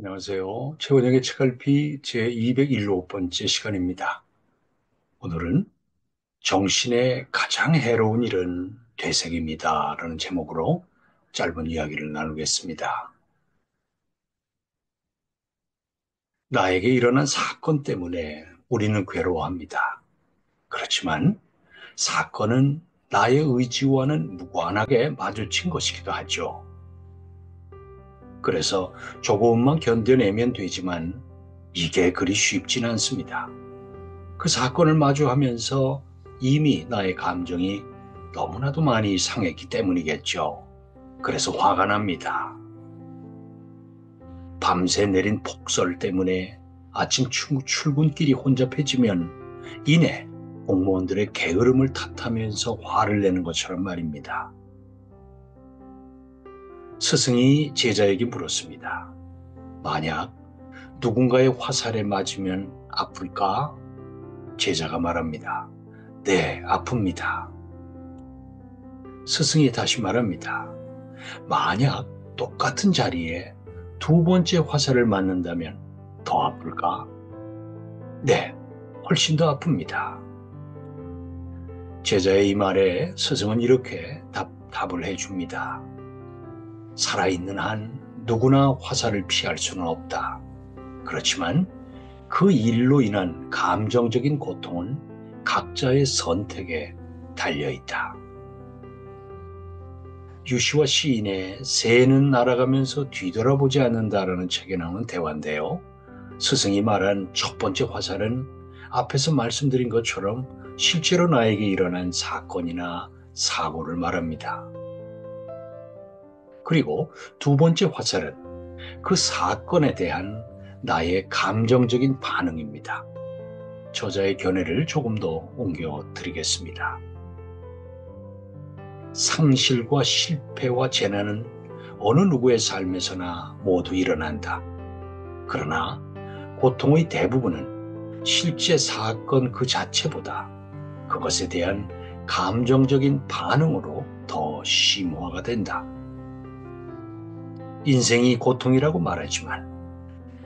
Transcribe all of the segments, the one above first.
안녕하세요. 최원영의 책알피 제201번째 시간입니다. 오늘은 정신의 가장 해로운 일은 되새깁니다. 라는 제목으로 짧은 이야기를 나누겠습니다. 나에게 일어난 사건 때문에 우리는 괴로워합니다. 그렇지만 사건은 나의 의지와는 무관하게 마주친 것이기도 하죠. 그래서 조금만 견뎌내면 되지만 이게 그리 쉽진 않습니다. 그 사건을 마주하면서 이미 나의 감정이 너무나도 많이 상했기 때문이겠죠. 그래서 화가 납니다. 밤새 내린 폭설 때문에 아침 출근길이 혼잡해지면 이내 공무원들의 게으름을 탓하면서 화를 내는 것처럼 말입니다. 스승이 제자에게 물었습니다. 만약 누군가의 화살에 맞으면 아플까? 제자가 말합니다. 네, 아픕니다. 스승이 다시 말합니다. 만약 똑같은 자리에 두 번째 화살을 맞는다면 더 아플까? 네, 훨씬 더 아픕니다. 제자의 이 말에 스승은 이렇게 답을 해줍니다. 살아있는 한 누구나 화살을 피할 수는 없다. 그렇지만 그 일로 인한 감정적인 고통은 각자의 선택에 달려있다. 유시와 시인의 새는 날아가면서 뒤돌아보지 않는다라는 책에 나오는 대화인데요. 스승이 말한 첫 번째 화살은 앞에서 말씀드린 것처럼 실제로 나에게 일어난 사건이나 사고를 말합니다. 그리고 두 번째 화살은 그 사건에 대한 나의 감정적인 반응입니다. 저자의 견해를 조금 더 옮겨 드리겠습니다. 상실과 실패와 재난은 어느 누구의 삶에서나 모두 일어난다. 그러나 고통의 대부분은 실제 사건 그 자체보다 그것에 대한 감정적인 반응으로 더 심화가 된다. 인생이 고통이라고 말하지만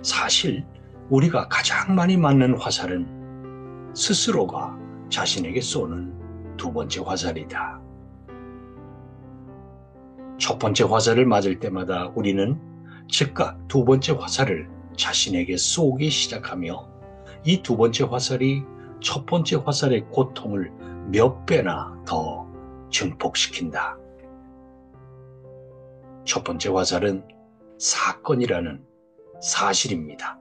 사실 우리가 가장 많이 맞는 화살은 스스로가 자신에게 쏘는 두 번째 화살이다. 첫 번째 화살을 맞을 때마다 우리는 즉각 두 번째 화살을 자신에게 쏘기 시작하며 이 두 번째 화살이 첫 번째 화살의 고통을 몇 배나 더 증폭시킨다. 첫 번째 화살은 사건이라는 사실입니다.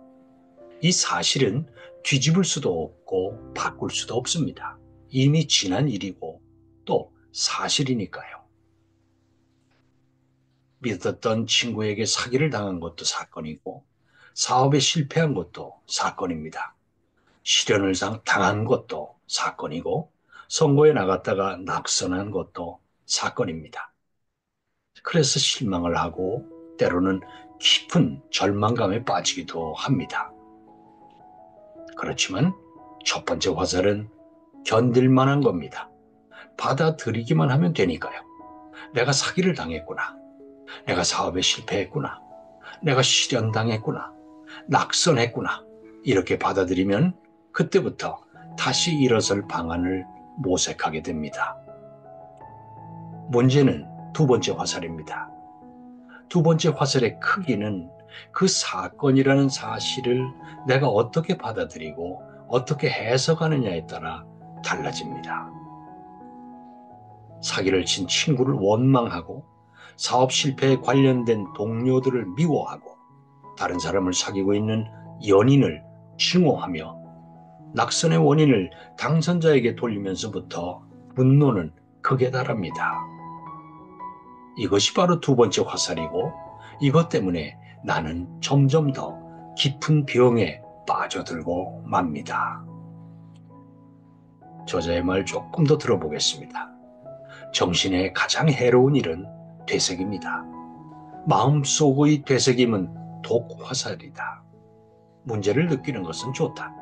이 사실은 뒤집을 수도 없고 바꿀 수도 없습니다. 이미 지난 일이고 또 사실이니까요. 믿었던 친구에게 사기를 당한 것도 사건이고 사업에 실패한 것도 사건입니다. 실연을 당한 것도 사건이고 선거에 나갔다가 낙선한 것도 사건입니다. 그래서 실망을 하고 때로는 깊은 절망감에 빠지기도 합니다. 그렇지만 첫 번째 화살은 견딜 만한 겁니다. 받아들이기만 하면 되니까요. 내가 사기를 당했구나. 내가 사업에 실패했구나. 내가 실현당했구나. 낙선했구나. 이렇게 받아들이면 그때부터 다시 일어설 방안을 모색하게 됩니다. 문제는 두 번째 화살입니다. 두 번째 화살의 크기는 그 사건이라는 사실을 내가 어떻게 받아들이고 어떻게 해석하느냐에 따라 달라집니다. 사기를 친 친구를 원망하고 사업 실패에 관련된 동료들을 미워하고 다른 사람을 사귀고 있는 연인을 증오하며 낙선의 원인을 당선자에게 돌리면서부터 분노는 극에 달합니다. 이것이 바로 두 번째 화살이고 이것 때문에 나는 점점 더 깊은 병에 빠져들고 맙니다. 저자의 말 조금 더 들어보겠습니다. 정신의 가장 해로운 일은 되새김이다. 마음속의 되새김은 독화살이다. 문제를 느끼는 것은 좋다.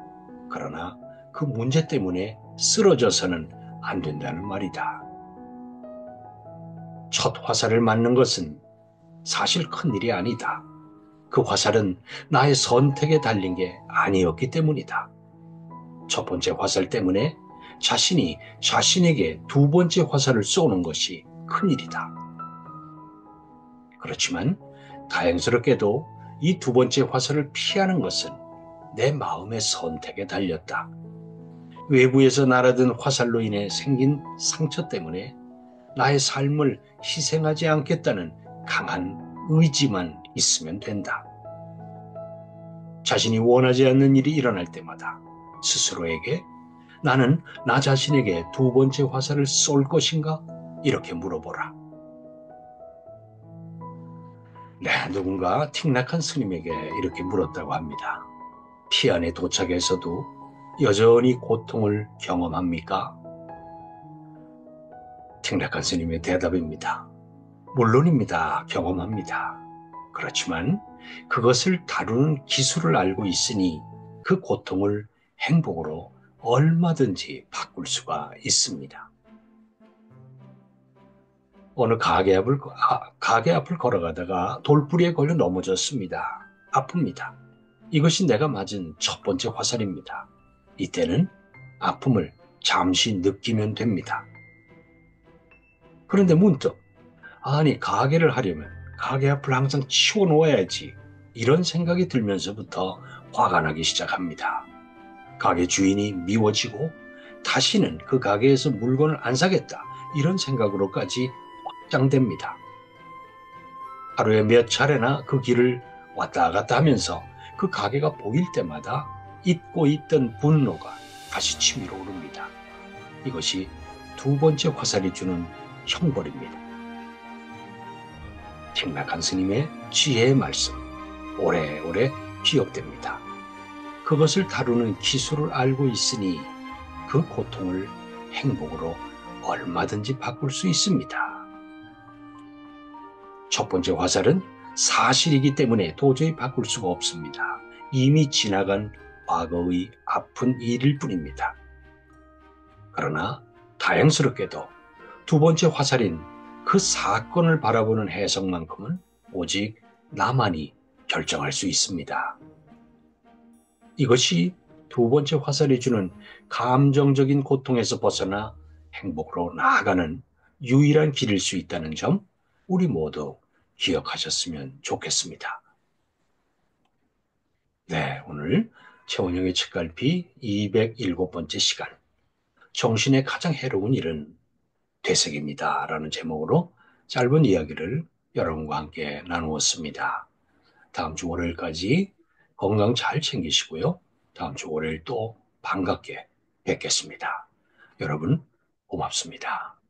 그러나 그 문제 때문에 쓰러져서는 안 된다는 말이다. 첫 화살을 맞는 것은 사실 큰일이 아니다. 그 화살은 나의 선택에 달린 게 아니었기 때문이다. 첫 번째 화살 때문에 자신이 자신에게 두 번째 화살을 쏘는 것이 큰일이다. 그렇지만 다행스럽게도 이 두 번째 화살을 피하는 것은 내 마음의 선택에 달렸다. 외부에서 날아든 화살로 인해 생긴 상처 때문에 나의 삶을 희생하지 않겠다는 강한 의지만 있으면 된다. 자신이 원하지 않는 일이 일어날 때마다 스스로에게 나는 나 자신에게 두 번째 화살을 쏠 것인가? 이렇게 물어보라. 네, 누군가 틱낙한 스님에게 이렇게 물었다고 합니다. 피안에 도착해서도 여전히 고통을 경험합니까? 틱낙한 스님의 대답입니다. 물론입니다. 경험합니다. 그렇지만 그것을 다루는 기술을 알고 있으니 그 고통을 행복으로 얼마든지 바꿀 수가 있습니다. 어느 가게 앞을 걸어가다가 돌부리에 걸려 넘어졌습니다. 아픕니다. 이것이 내가 맞은 첫 번째 화살입니다. 이때는 아픔을 잠시 느끼면 됩니다. 그런데 문득 아니 가게를 하려면 가게 앞을 항상 치워놓아야지 이런 생각이 들면서부터 화가 나기 시작합니다. 가게 주인이 미워지고 다시는 그 가게에서 물건을 안 사겠다 이런 생각으로까지 확장됩니다. 하루에 몇 차례나 그 길을 왔다 갔다 하면서 그 가게가 보일 때마다 잊고 있던 분노가 다시 치밀어 오릅니다. 이것이 두 번째 화살이 주는 형벌입니다. 틱낙한 스님의 지혜의 말씀, 오래오래 기억됩니다. 그것을 다루는 기술을 알고 있으니 그 고통을 행복으로 얼마든지 바꿀 수 있습니다. 첫 번째 화살은 사실이기 때문에 도저히 바꿀 수가 없습니다. 이미 지나간 과거의 아픈 일일 뿐입니다. 그러나 다행스럽게도 두 번째 화살인 그 사건을 바라보는 해석만큼은 오직 나만이 결정할 수 있습니다. 이것이 두 번째 화살이 주는 감정적인 고통에서 벗어나 행복으로 나아가는 유일한 길일 수 있다는 점 우리 모두 기억하셨으면 좋겠습니다. 네, 오늘 최원영의 책갈피 207번째 시간 정신의 가장 해로운 일은 되새깁니다 라는 제목으로 짧은 이야기를 여러분과 함께 나누었습니다. 다음 주 월요일까지 건강 잘 챙기시고요. 다음 주 월요일 또 반갑게 뵙겠습니다. 여러분 고맙습니다.